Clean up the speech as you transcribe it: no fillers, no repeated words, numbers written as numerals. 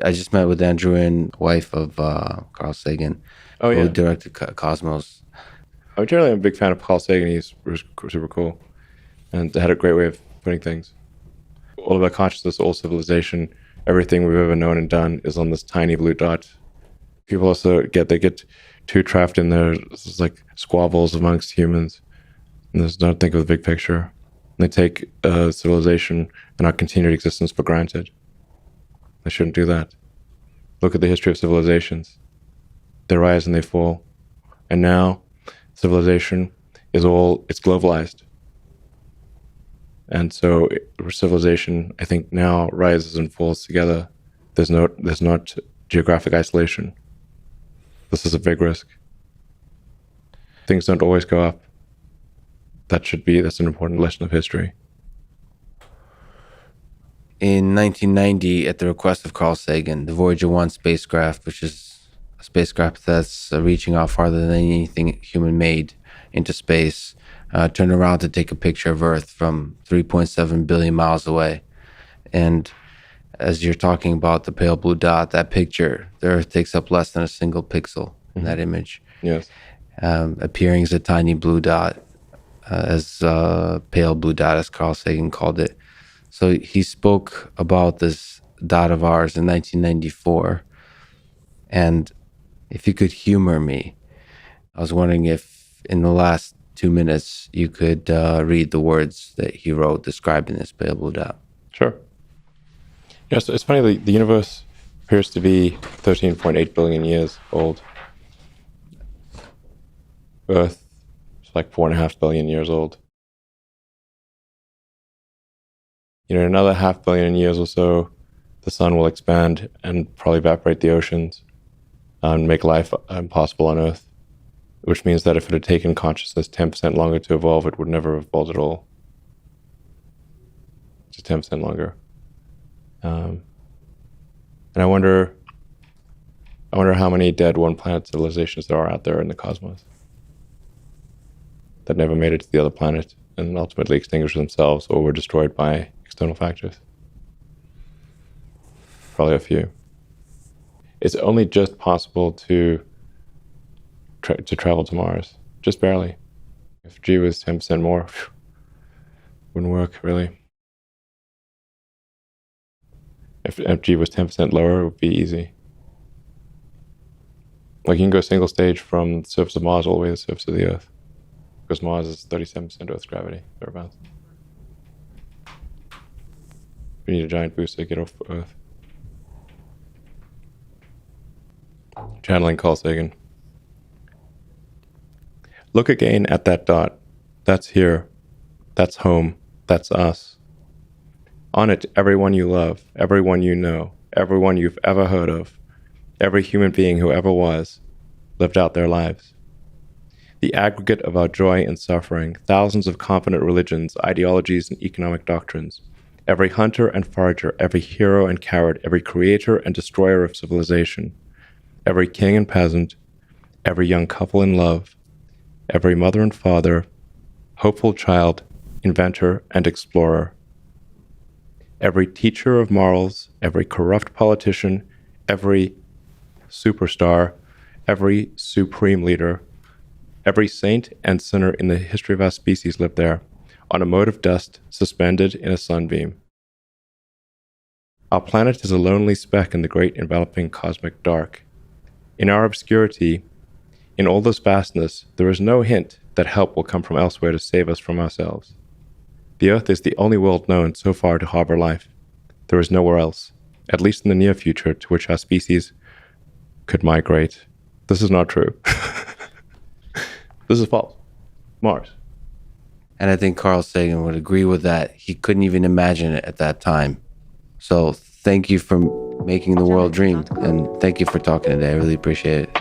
I just met with Andrew, wife of Carl Sagan, Oh, yeah. who directed Cosmos. I'm generally a big fan of Carl Sagan. He's super cool and had a great way of putting things. All of our consciousness, all civilization, everything we've ever known and done is on this tiny blue dot. People also get too trapped in their like squabbles amongst humans, and there's not think of the big picture. And they take civilization and our continued existence for granted. They shouldn't do that. Look at the history of civilizations. They rise and they fall. And now civilization it's globalized. And so civilization, I think, now rises and falls together. There's not geographic isolation. This is a big risk. Things don't always go up. That's an important lesson of history. In 1990, at the request of Carl Sagan, the Voyager 1 spacecraft, which is a spacecraft that's reaching out farther than anything human made into space, turned around to take a picture of Earth from 3.7 billion miles away. And as you're talking about the pale blue dot, that picture, the Earth takes up less than a single pixel in that image. Yes. Appearing as a tiny blue dot, as a pale blue dot, as Carl Sagan called it. So he spoke about this dot of ours in 1994. And if you could humor me, I was wondering if in the last 2 minutes you could read the words that he wrote describing this pale blue dot. Sure. Yes, it's funny, the universe appears to be 13.8 billion years old. Earth is like 4.5 billion years old. In another 500 million years or so, the sun will expand and probably evaporate the oceans and make life impossible on Earth, which means that if it had taken consciousness 10% longer to evolve, it would never have evolved at all. Just 10% longer. And I wonder how many dead one-planet civilizations there are out there in the cosmos that never made it to the other planet and ultimately extinguished themselves or were destroyed by external factors. Probably a few. It's only just possible to travel to Mars, just barely. If G was 10% more, wouldn't work really. If G was 10% lower, it would be easy. Like you can go single stage from the surface of Mars all the way to the surface of the Earth, because Mars is 37% Earth's gravity, thereabouts. We need a giant booster to get off Earth. Channeling Carl Sagan. Look again at that dot. That's here. That's home. That's us. On it, everyone you love, everyone you know, everyone you've ever heard of, every human being who ever was, lived out their lives. The aggregate of our joy and suffering, thousands of competent religions, ideologies, and economic doctrines, every hunter and forager, every hero and coward, every creator and destroyer of civilization, every king and peasant, every young couple in love, every mother and father, hopeful child, inventor, and explorer, every teacher of morals, every corrupt politician, every superstar, every supreme leader, every saint and sinner in the history of our species lived there, on a mote of dust suspended in a sunbeam. Our planet is a lonely speck in the great enveloping cosmic dark. In our obscurity, in all this vastness, there is no hint that help will come from elsewhere to save us from ourselves. The Earth is the only world known so far to harbor life. There is nowhere else, at least in the near future, to which our species could migrate. This is not true. This is false. Mars. And I think Carl Sagan would agree with that. He couldn't even imagine it at that time. So thank you for making the world dream. And thank you for talking today. I really appreciate it.